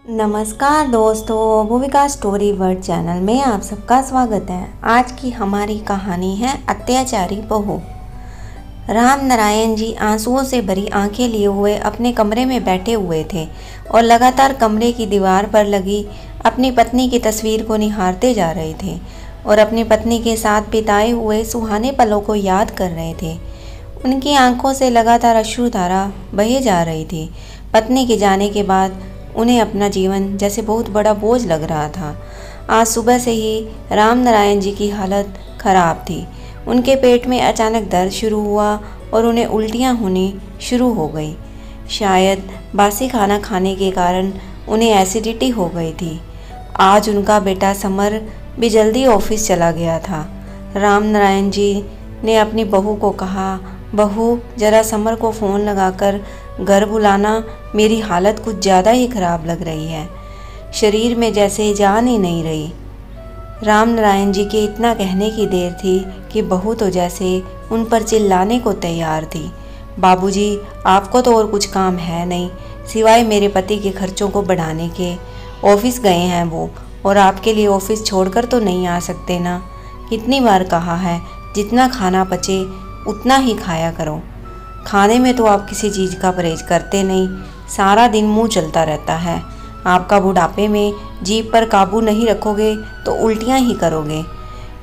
नमस्कार दोस्तों, भूमिका स्टोरी वर्ल्ड चैनल में आप सबका स्वागत है। आज की हमारी कहानी है अत्याचारी बहू। राम नारायण जी आंसुओं से भरी आंखें लिए हुए अपने कमरे में बैठे हुए थे और लगातार कमरे की दीवार पर लगी अपनी पत्नी की तस्वीर को निहारते जा रहे थे और अपनी पत्नी के साथ बिताए हुए सुहाने पलों को याद कर रहे थे। उनकी आंखों से लगातार अश्रुधारा बहे जा रही थी। पत्नी के जाने के बाद उन्हें अपना जीवन जैसे बहुत बड़ा बोझ लग रहा था। आज सुबह से ही राम नारायण जी की हालत खराब थी। उनके पेट में अचानक दर्द शुरू हुआ और उन्हें उल्टियाँ होनी शुरू हो गई। शायद बासी खाना खाने के कारण उन्हें एसिडिटी हो गई थी। आज उनका बेटा समर भी जल्दी ऑफिस चला गया था। राम नारायण जी ने अपनी बहू को कहा, बहू जरा समर को फ़ोन लगाकर घर बुलाना, मेरी हालत कुछ ज़्यादा ही ख़राब लग रही है। शरीर में जैसे जान ही नहीं रही। राम नारायण जी के इतना कहने की देर थी कि बहू तो जैसे उन पर चिल्लाने को तैयार थी। बाबूजी, आपको तो और कुछ काम है नहीं सिवाय मेरे पति के खर्चों को बढ़ाने के। ऑफिस गए हैं वो, और आपके लिए ऑफिस छोड़कर तो नहीं आ सकते ना। कितनी बार कहा है, जितना खाना पचे उतना ही खाया करो। खाने में तो आप किसी चीज़ का परहेज करते नहीं, सारा दिन मुंह चलता रहता है। आपका बुढ़ापे में जीभ पर काबू नहीं रखोगे तो उल्टियां ही करोगे।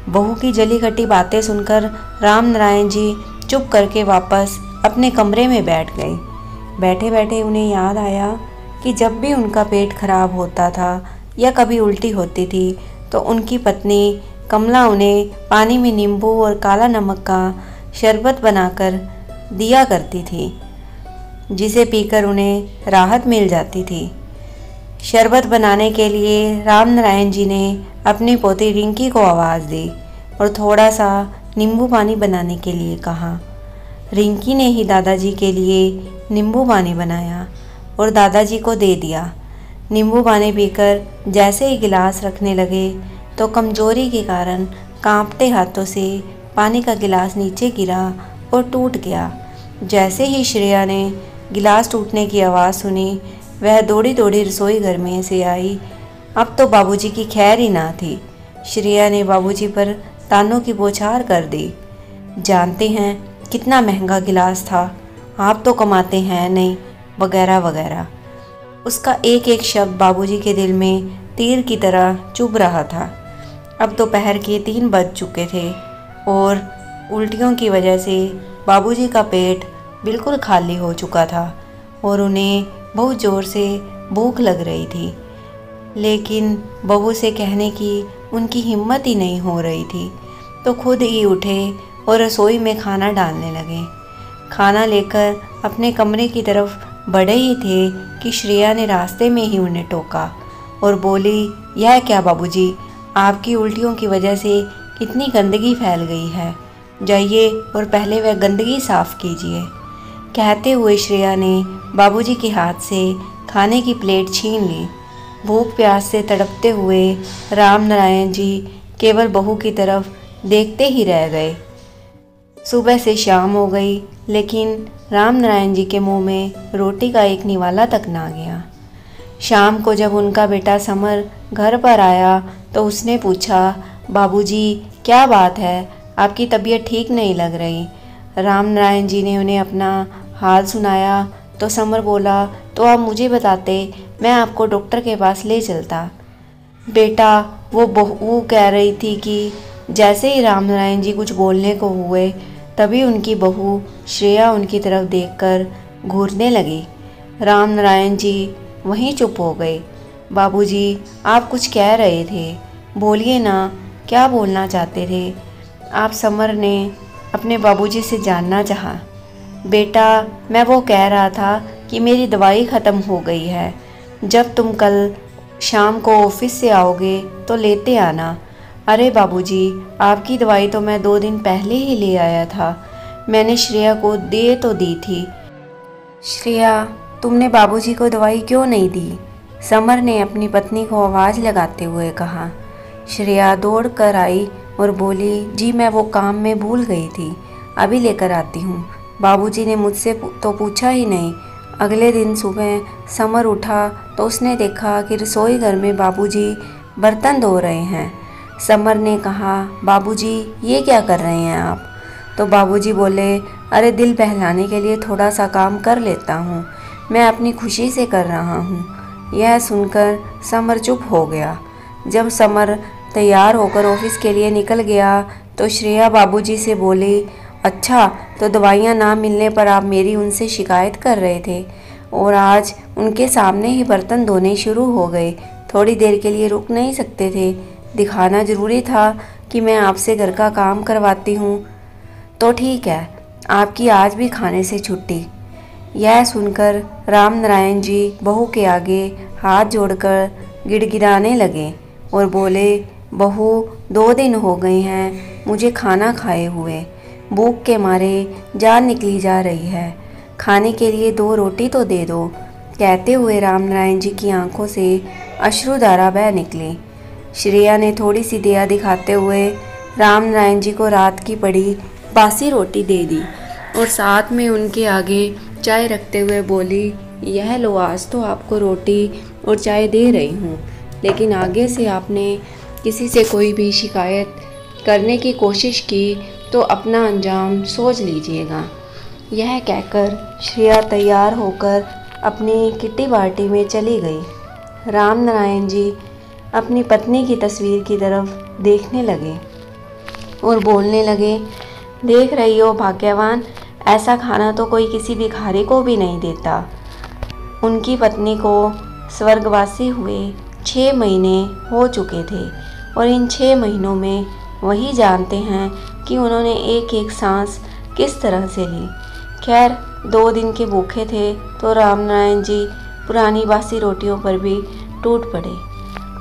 बहू की जली कटी बातें सुनकर राम नारायण जी चुप करके वापस अपने कमरे में बैठ गए। बैठे बैठे उन्हें याद आया कि जब भी उनका पेट खराब होता था या कभी उल्टी होती थी तो उनकी पत्नी कमला उन्हें पानी में नींबू और काला नमक का शरबत बनाकर दिया करती थी, जिसे पीकर उन्हें राहत मिल जाती थी। शरबत बनाने के लिए राम नारायण जी ने अपनी पोती रिंकी को आवाज़ दी और थोड़ा सा नींबू पानी बनाने के लिए कहा। रिंकी ने ही दादाजी के लिए नींबू पानी बनाया और दादाजी को दे दिया। नींबू पानी पीकर जैसे ही गिलास रखने लगे तो कमजोरी के कारण कांपते हाथों से पानी का गिलास नीचे गिरा और टूट गया। जैसे ही श्रेया ने गिलास टूटने की आवाज़ सुनी, वह दौड़ी दौड़ी रसोई घर में से आई। अब तो बाबूजी की खैर ही ना थी। श्रेया ने बाबूजी पर तानों की बौछार कर दी। जानते हैं कितना महंगा गिलास था, आप तो कमाते हैं नहीं, वगैरह वगैरह। उसका एक एक शब्द बाबूजी के दिल में तीर की तरह चुभ रहा था। अब दोपहर के 3 बज चुके थे और उल्टियों की वजह से बाबूजी का पेट बिल्कुल खाली हो चुका था और उन्हें बहुत ज़ोर से भूख लग रही थी, लेकिन बहू से कहने की उनकी हिम्मत ही नहीं हो रही थी। तो खुद ही उठे और रसोई में खाना डालने लगे। खाना लेकर अपने कमरे की तरफ बढ़े ही थे कि श्रेया ने रास्ते में ही उन्हें टोका और बोली, यह क्या बाबूजी, आपकी उल्टियों की वजह से कितनी गंदगी फैल गई है, जाइए और पहले वह गंदगी साफ़ कीजिए। कहते हुए श्रेया ने बाबूजी के हाथ से खाने की प्लेट छीन ली। भूख प्यास से तड़पते हुए राम नारायण जी केवल बहू की तरफ देखते ही रह गए। सुबह से शाम हो गई, लेकिन राम नारायण जी के मुंह में रोटी का एक निवाला तक ना गया। शाम को जब उनका बेटा समर घर पर आया तो उसने पूछा, बाबूजी क्या बात है, आपकी तबीयत ठीक नहीं लग रही। राम नारायण जी ने उन्हें अपना हाल सुनाया तो समर बोला, तो आप मुझे बताते, मैं आपको डॉक्टर के पास ले चलता। बेटा, वो बहू कह रही थी कि जैसे ही राम नारायण जी कुछ बोलने को हुए तभी उनकी बहू श्रेया उनकी तरफ देखकर घूरने लगी। राम नारायण जी वहीं चुप हो गए। बाबूजी, आप कुछ कह रहे थे, बोलिए ना, क्या बोलना चाहते थे आप? समर ने अपने बाबूजी से जानना चाहा। बेटा, मैं वो कह रहा था कि मेरी दवाई ख़त्म हो गई है, जब तुम कल शाम को ऑफिस से आओगे तो लेते आना। अरे बाबूजी, आपकी दवाई तो मैं 2 दिन पहले ही ले आया था, मैंने श्रेया को दे तो दी थी। श्रेया, तुमने बाबूजी को दवाई क्यों नहीं दी? समर ने अपनी पत्नी को आवाज़ लगाते हुए कहा। श्रेया दौड़ कर आई और बोली, जी मैं वो काम में भूल गई थी, अभी लेकर आती हूँ। बाबूजी ने मुझसे तो पूछा ही नहीं। अगले दिन सुबह समर उठा तो तो उसने देखा कि रसोई घर में बाबूजी बर्तन धो रहे हैं। समर ने कहा, बाबूजी ये क्या कर रहे हैं आप? तो बाबूजी बोले, अरे दिल बहलाने के लिए थोड़ा सा काम कर लेता हूँ, मैं अपनी खुशी से कर रहा हूँ। यह सुनकर समर चुप हो गया। जब समर तैयार होकर ऑफिस के लिए निकल गया तो श्रेया बाबूजी से बोली, अच्छा तो दवाइयाँ ना मिलने पर आप मेरी उनसे शिकायत कर रहे थे और आज उनके सामने ही बर्तन धोने शुरू हो गए। थोड़ी देर के लिए रुक नहीं सकते थे? दिखाना ज़रूरी था कि मैं आपसे घर का काम करवाती हूँ। तो ठीक है, आपकी आज भी खाने से छुट्टी। यह सुनकर राम नारायण जी बहू के आगे हाथ जोड़कर गिड़गिड़ाने लगे और बोले, बहू 2 दिन हो गए हैं मुझे खाना खाए हुए, भूख के मारे जान निकली जा रही है, खाने के लिए 2 रोटी तो दे दो। कहते हुए राम नारायण जी की आंखों से अश्रुधारा बह निकली। श्रेया ने थोड़ी सी दया दिखाते हुए राम नारायण जी को रात की पड़ी बासी रोटी दे दी और साथ में उनके आगे चाय रखते हुए बोली, यह लो, आज तो आपको रोटी और चाय दे रही हूँ, लेकिन आगे से आपने किसी से कोई भी शिकायत करने की कोशिश की तो अपना अंजाम सोच लीजिएगा। यह कहकर श्रेया तैयार होकर अपनी किट्टी पार्टी में चली गई। राम नारायण जी अपनी पत्नी की तस्वीर की तरफ देखने लगे और बोलने लगे, देख रही हो भाग्यवान, ऐसा खाना तो कोई किसी भिखारी को भी नहीं देता। उनकी पत्नी को स्वर्गवासी हुए 6 महीने हो चुके थे और इन 6 महीनों में वही जानते हैं कि उन्होंने एक एक सांस किस तरह से ली। खैर 2 दिन के भूखे थे तो राम नारायण जी पुरानी बासी रोटियों पर भी टूट पड़े।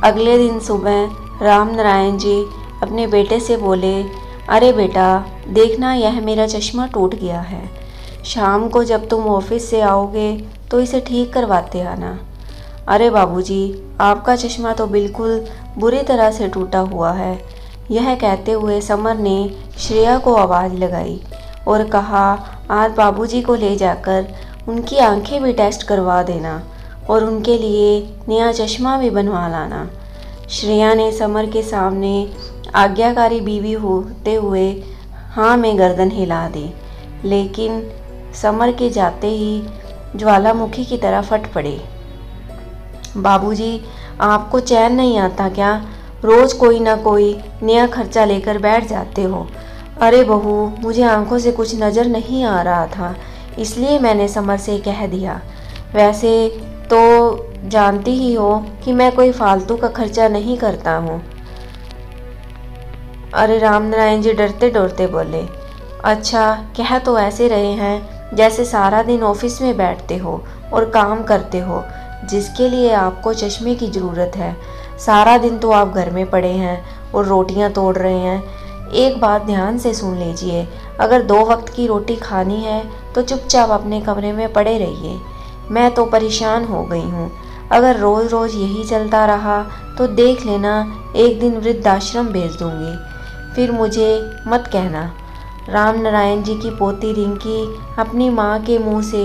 अगले दिन सुबह राम नारायण जी अपने बेटे से बोले, अरे बेटा देखना, यह मेरा चश्मा टूट गया है, शाम को जब तुम ऑफिस से आओगे तो इसे ठीक करवाते आना। अरे बाबूजी, आपका चश्मा तो बिल्कुल बुरी तरह से टूटा हुआ है। यह कहते हुए समर ने श्रेया को आवाज़ लगाई और कहा, आज बाबूजी को ले जाकर उनकी आंखें भी टेस्ट करवा देना और उनके लिए नया चश्मा भी बनवा लाना। श्रेया ने समर के सामने आज्ञाकारी बीवी होते हुए हाँ में गर्दन हिला दी, लेकिन समर के जाते ही ज्वालामुखी की तरह फट पड़े। बाबूजी, आपको चैन नहीं आता क्या? रोज़ कोई ना कोई नया खर्चा लेकर बैठ जाते हो। अरे बहू, मुझे आंखों से कुछ नज़र नहीं आ रहा था, इसलिए मैंने समर से कह दिया। वैसे तो जानती ही हो कि मैं कोई फालतू का खर्चा नहीं करता हूँ। अरे राम नारायण जी डरते डरते बोले, अच्छा कह तो ऐसे रहे हैं जैसे सारा दिन ऑफिस में बैठते हो और काम करते हो, जिसके लिए आपको चश्मे की ज़रूरत है। सारा दिन तो आप घर में पड़े हैं और रोटियां तोड़ रहे हैं। एक बात ध्यान से सुन लीजिए, अगर 2 वक्त की रोटी खानी है तो चुपचाप अपने कमरे में पड़े रहिए। मैं तो परेशान हो गई हूँ, अगर रोज़ रोज़ यही चलता रहा तो देख लेना एक दिन वृद्धाश्रम भेज दूँगी, फिर मुझे मत कहना। राम नारायण जी की पोती रिंकी अपनी माँ के मुंह से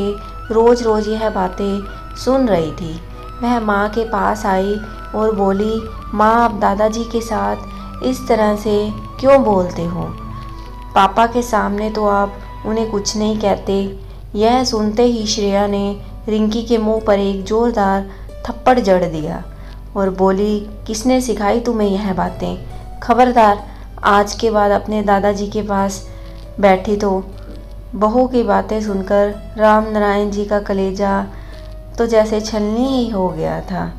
रोज़ रोज़ यह बातें सुन रही थी। वह माँ के पास आई और बोली, माँ आप दादाजी के साथ इस तरह से क्यों बोलते हो? पापा के सामने तो आप उन्हें कुछ नहीं कहते। यह सुनते ही श्रेया ने रिंकी के मुंह पर एक ज़ोरदार थप्पड़ जड़ दिया और बोली, किसने सिखाई तुम्हें यह बातें? खबरदार आज के बाद अपने दादाजी के पास बैठी तो। बहू की बातें सुनकर राम नारायण जी का कलेजा तो जैसे छलनी ही हो गया था।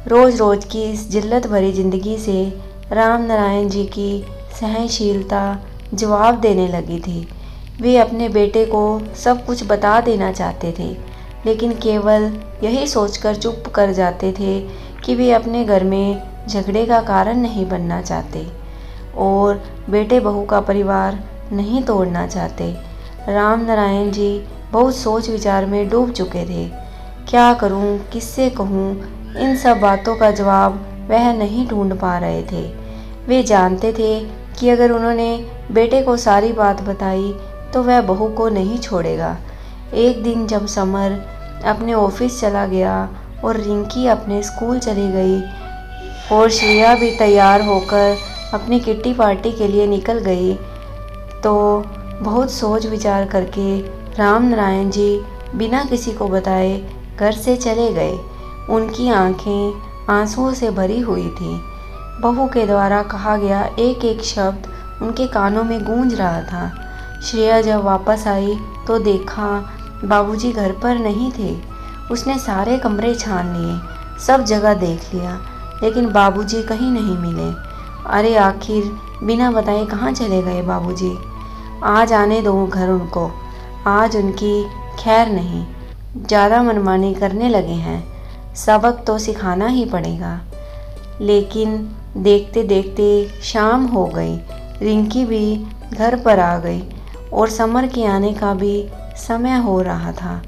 रोज़ रोज़ की इस जिल्लत भरी ज़िंदगी से राम नारायण जी की सहनशीलता जवाब देने लगी थी। वे अपने बेटे को सब कुछ बता देना चाहते थे, लेकिन केवल यही सोचकर चुप कर जाते थे कि वे अपने घर में झगड़े का कारण नहीं बनना चाहते और बेटे बहू का परिवार नहीं तोड़ना चाहते। राम नारायण जी बहुत सोच विचार में डूब चुके थे। क्या करूं, किससे कहूं, इन सब बातों का जवाब वह नहीं ढूंढ पा रहे थे। वे जानते थे कि अगर उन्होंने बेटे को सारी बात बताई तो वह बहू को नहीं छोड़ेगा। एक दिन जब समर अपने ऑफिस चला गया और रिंकी अपने स्कूल चली गई और श्रेया भी तैयार होकर अपनी किट्टी पार्टी के लिए निकल गई। तो बहुत सोच विचार करके राम नारायण जी बिना किसी को बताए घर से चले गए। उनकी आंखें आंसुओं से भरी हुई थी। बहू के द्वारा कहा गया एक एक शब्द उनके कानों में गूंज रहा था। श्रेया जब वापस आई तो देखा बाबूजी घर पर नहीं थे। उसने सारे कमरे छान लिए, सब जगह देख लिया, लेकिन बाबूजी कहीं नहीं मिले। अरे आखिर बिना बताए कहाँ चले गए बाबूजी? आज आने दो घर उनको, आज उनकी खैर नहीं। ज़्यादा मनमानी करने लगे हैं, सबक तो सिखाना ही पड़ेगा। लेकिन देखते देखते शाम हो गई। रिंकी भी घर पर आ गई और समर के आने का भी समय हो रहा था,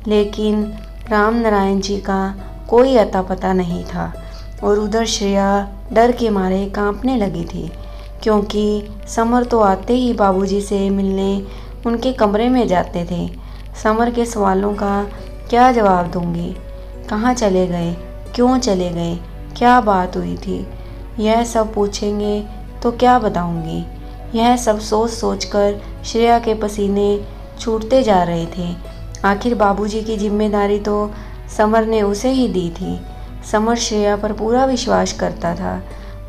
लेकिन राम नारायण जी का कोई अता पता नहीं था। और उधर श्रेया डर के मारे कांपने लगी थी, क्योंकि समर तो आते ही बाबूजी से मिलने उनके कमरे में जाते थे। समर के सवालों का क्या जवाब दूंगी? कहाँ चले गए? क्यों चले गए? क्या बात हुई थी? यह सब पूछेंगे तो क्या बताऊंगी? यह सब सोच सोचकर श्रेया के पसीने छूटते जा रहे थे। आखिर बाबूजी की जिम्मेदारी तो समर ने उसे ही दी थी। समर श्रेया पर पूरा विश्वास करता था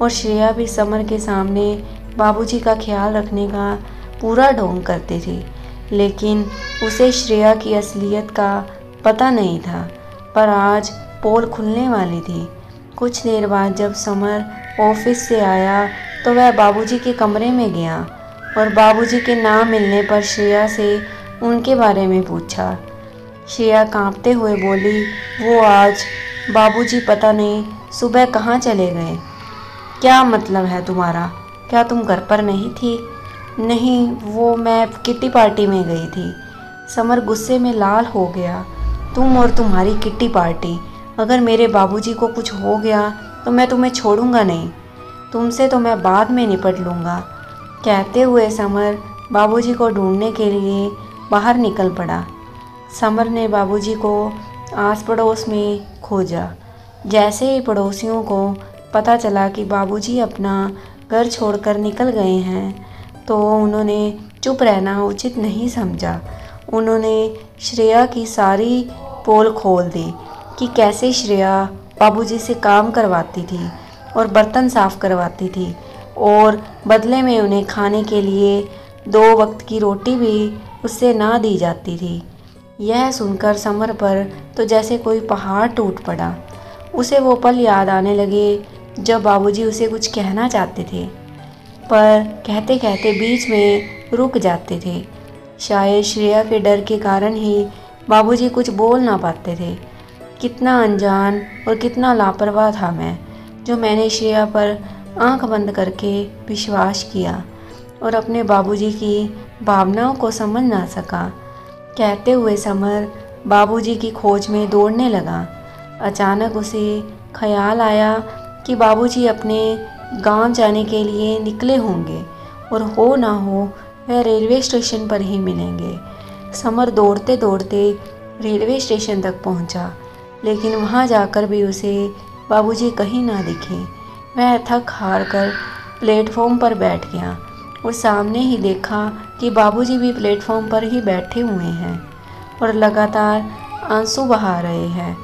और श्रेया भी समर के सामने बाबूजी का ख्याल रखने का पूरा ढोंग करती थी। लेकिन उसे श्रेया की असलियत का पता नहीं था। पर आज पोल खुलने वाली थी। कुछ देर बाद जब समर ऑफिस से आया तो वह बाबूजी के कमरे में गया और बाबूजी के ना मिलने पर श्रेया से उनके बारे में पूछा। श्रेया कांपते हुए बोली, वो आज बाबूजी पता नहीं सुबह कहाँ चले गए। क्या मतलब है तुम्हारा? क्या तुम घर पर नहीं थी? नहीं, वो मैं किट्टी पार्टी में गई थी। समर गुस्से में लाल हो गया। तुम और तुम्हारी किट्टी पार्टी, अगर मेरे बाबूजी को कुछ हो गया तो मैं तुम्हें छोड़ूंगा नहीं। तुमसे तो मैं बाद में निपट लूँगा। कहते हुए समर बाबूजी को ढूंढने के लिए बाहर निकल पड़ा। समर ने बाबूजी को आस पड़ोस में खोजा। जैसे ही पड़ोसियों को पता चला कि बाबूजी अपना घर छोड़कर निकल गए हैं, तो उन्होंने चुप रहना उचित नहीं समझा। उन्होंने श्रेया की सारी पोल खोल दी कि कैसे श्रेया बाबूजी से काम करवाती थी और बर्तन साफ करवाती थी और बदले में उन्हें खाने के लिए 2 वक्त की रोटी भी उससे ना दी जाती थी। यह सुनकर समर पर तो जैसे कोई पहाड़ टूट पड़ा। उसे वो पल याद आने लगे जब बाबूजी उसे कुछ कहना चाहते थे, पर कहते कहते बीच में रुक जाते थे। शायद श्रेया के डर के कारण ही बाबूजी कुछ बोल ना पाते थे। कितना अनजान और कितना लापरवाह था मैं, जो मैंने श्रेया पर आंख बंद करके विश्वास किया और अपने बाबूजी की भावनाओं को समझ ना सका। कहते हुए समर बाबूजी की खोज में दौड़ने लगा। अचानक उसे ख्याल आया कि बाबूजी अपने गांव जाने के लिए निकले होंगे और हो ना हो वह रेलवे स्टेशन पर ही मिलेंगे। समर दौड़ते दौड़ते रेलवे स्टेशन तक पहुंचा, लेकिन वहां जाकर भी उसे बाबूजी कहीं ना दिखे। वह थक हार कर प्लेटफॉर्म पर बैठ गया और सामने ही देखा कि बाबूजी भी प्लेटफॉर्म पर ही बैठे हुए हैं और लगातार आंसू बहा रहे हैं।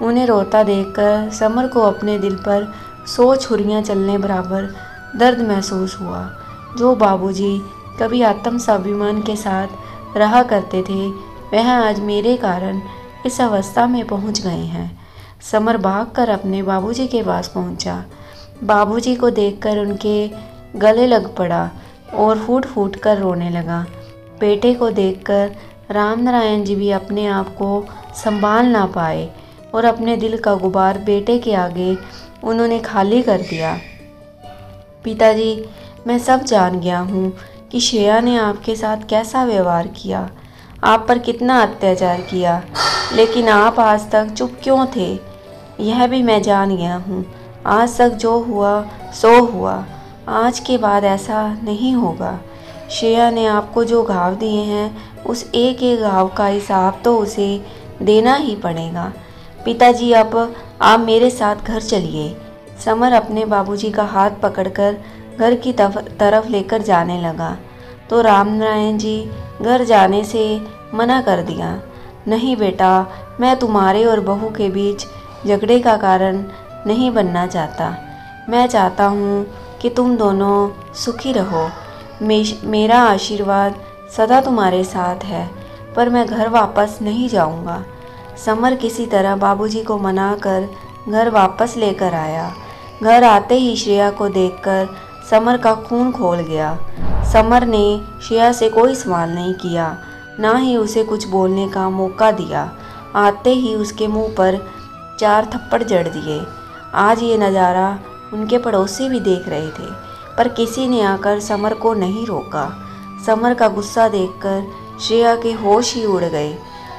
उन्हें रोता देखकर समर को अपने दिल पर 100 छुरियां चलने बराबर दर्द महसूस हुआ। जो बाबूजी कभी आत्म स्वाभिमान के साथ रहा करते थे, वह आज मेरे कारण इस अवस्था में पहुंच गए हैं। समर भागकर अपने बाबूजी के पास पहुंचा। बाबूजी को देखकर उनके गले लग पड़ा और फूट फूट कर रोने लगा। बेटे को देखकर राम नारायण जी भी अपने आप को संभाल ना पाए और अपने दिल का गुबार बेटे के आगे उन्होंने खाली कर दिया। पिताजी, मैं सब जान गया हूँ कि श्रेया ने आपके साथ कैसा व्यवहार किया, आप पर कितना अत्याचार किया, लेकिन आप आज तक चुप क्यों थे? यह भी मैं जान गया हूँ। आज तक जो हुआ सो हुआ, आज के बाद ऐसा नहीं होगा। श्रेया ने आपको जो घाव दिए हैं, उस एक एक घाव का हिसाब तो उसे देना ही पड़ेगा। पिताजी अब आप मेरे साथ घर चलिए। समर अपने बाबूजी का हाथ पकड़कर घर की तरफ लेकर जाने लगा तो रामनारायण जी घर जाने से मना कर दिया। नहीं बेटा, मैं तुम्हारे और बहू के बीच झगड़े का कारण नहीं बनना चाहता। मैं चाहता हूँ कि तुम दोनों सुखी रहो। मेरा आशीर्वाद सदा तुम्हारे साथ है, पर मैं घर वापस नहीं जाऊँगा। समर किसी तरह बाबूजी को मनाकर घर वापस लेकर आया। घर आते ही श्रेया को देखकर समर का खून खोल गया। समर ने श्रेया से कोई सवाल नहीं किया, ना ही उसे कुछ बोलने का मौका दिया। आते ही उसके मुंह पर 4 थप्पड़ जड़ दिए। आज ये नज़ारा उनके पड़ोसी भी देख रहे थे, पर किसी ने आकर समर को नहीं रोका। समर का गुस्सा देखकर श्रेया के होश ही उड़ गए।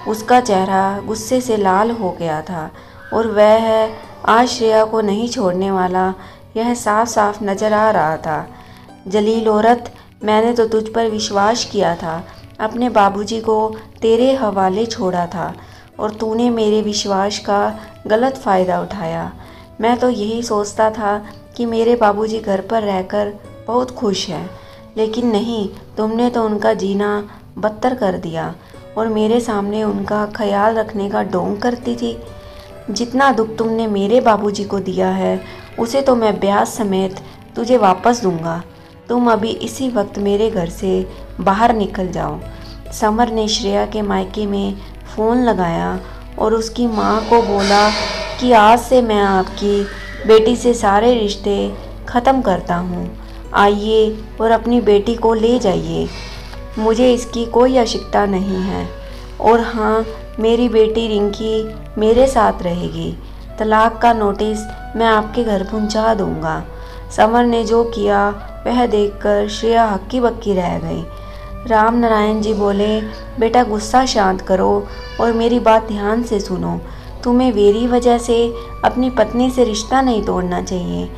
उसका चेहरा गुस्से से लाल हो गया था और वह आज श्रेया को नहीं छोड़ने वाला, यह साफ साफ नज़र आ रहा था। जलील औरत, मैंने तो तुझ पर विश्वास किया था, अपने बाबूजी को तेरे हवाले छोड़ा था और तूने मेरे विश्वास का गलत फ़ायदा उठाया। मैं तो यही सोचता था कि मेरे बाबूजी घर पर रहकर बहुत खुश हैं, लेकिन नहीं, तुमने तो उनका जीना बदतर कर दिया और मेरे सामने उनका ख्याल रखने का ढोंग करती थी। जितना दुख तुमने मेरे बाबूजी को दिया है, उसे तो मैं ब्याज समेत तुझे वापस दूंगा। तुम अभी इसी वक्त मेरे घर से बाहर निकल जाओ। समर ने श्रेया के मायके में फ़ोन लगाया और उसकी माँ को बोला कि आज से मैं आपकी बेटी से सारे रिश्ते ख़त्म करता हूँ। आइए और अपनी बेटी को ले जाइए, मुझे इसकी कोई आवश्यकता नहीं है। और हाँ, मेरी बेटी रिंकी मेरे साथ रहेगी। तलाक का नोटिस मैं आपके घर पहुँचा दूँगा। समर ने जो किया वह देखकर श्रेया हक्की बक्की रह गई। रामनारायण जी बोले, बेटा गुस्सा शांत करो और मेरी बात ध्यान से सुनो। तुम्हें मेरी वजह से अपनी पत्नी से रिश्ता नहीं तोड़ना चाहिए।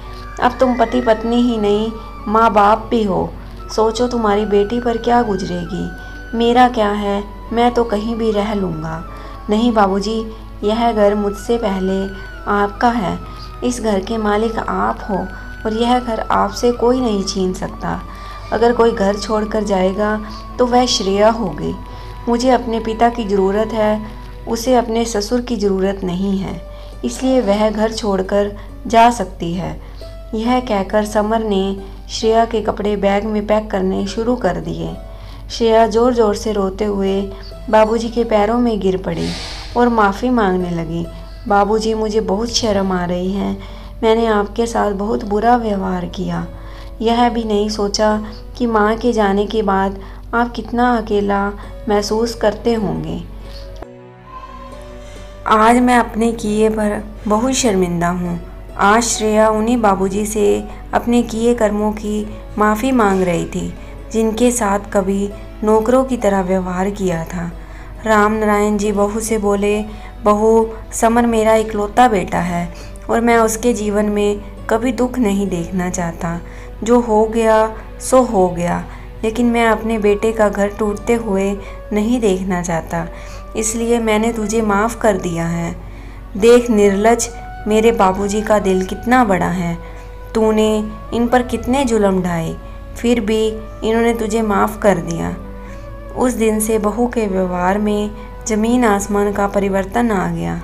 अब तुम पति पत्नी ही नहीं, माँ बाप भी हो। सोचो तुम्हारी बेटी पर क्या गुजरेगी। मेरा क्या है, मैं तो कहीं भी रह लूँगा। नहीं बाबूजी, यह घर मुझसे पहले आपका है। इस घर के मालिक आप हो और यह घर आपसे कोई नहीं छीन सकता। अगर कोई घर छोड़कर जाएगा तो वह श्रेया होगी। मुझे अपने पिता की ज़रूरत है, उसे अपने ससुर की ज़रूरत नहीं है, इसलिए वह घर छोड़कर जा सकती है। यह कहकर समर ने श्रेया के कपड़े बैग में पैक करने शुरू कर दिए। श्रेया ज़ोर ज़ोर से रोते हुए बाबूजी के पैरों में गिर पड़ी और माफ़ी मांगने लगी। बाबूजी, मुझे बहुत शर्म आ रही है। मैंने आपके साथ बहुत बुरा व्यवहार किया। यह भी नहीं सोचा कि माँ के जाने के बाद आप कितना अकेला महसूस करते होंगे। आज मैं अपने किए पर बहुत शर्मिंदा हूँ। आज श्रेया उन्हीं बाबूजी से अपने किए कर्मों की माफ़ी मांग रही थी, जिनके साथ कभी नौकरों की तरह व्यवहार किया था। रामनारायण जी बहू से बोले, बहू, समर मेरा इकलौता बेटा है और मैं उसके जीवन में कभी दुख नहीं देखना चाहता। जो हो गया सो हो गया, लेकिन मैं अपने बेटे का घर टूटते हुए नहीं देखना चाहता, इसलिए मैंने तुझे माफ़ कर दिया है। देख निर्लज, मेरे बाबूजी का दिल कितना बड़ा है। तूने इन पर कितने जुल्म ढाए, फिर भी इन्होंने तुझे माफ़ कर दिया। उस दिन से बहू के व्यवहार में ज़मीन आसमान का परिवर्तन आ गया।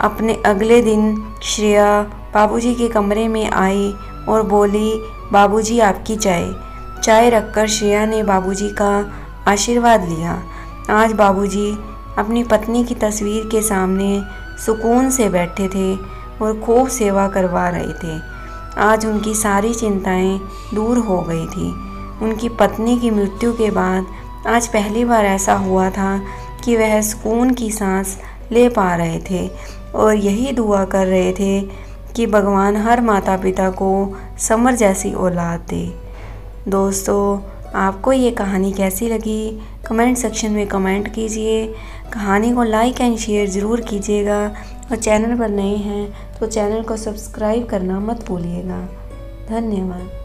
अपने अगले दिन श्रेया बाबूजी के कमरे में आई और बोली, बाबूजी आपकी चाय रखकर श्रेया ने बाबूजी का आशीर्वाद लिया। आज बाबूजी अपनी पत्नी की तस्वीर के सामने सुकून से बैठे थे और खूब सेवा करवा रहे थे। आज उनकी सारी चिंताएं दूर हो गई थी। उनकी पत्नी की मृत्यु के बाद आज पहली बार ऐसा हुआ था कि वह सुकून की सांस ले पा रहे थे और यही दुआ कर रहे थे कि भगवान हर माता पिता को समर जैसी औलाद दे। दोस्तों, आपको ये कहानी कैसी लगी कमेंट सेक्शन में कमेंट कीजिए। कहानी को लाइक एंड शेयर ज़रूर कीजिएगा और चैनल पर नए हैं तो चैनल को सब्सक्राइब करना मत भूलिएगा। धन्यवाद।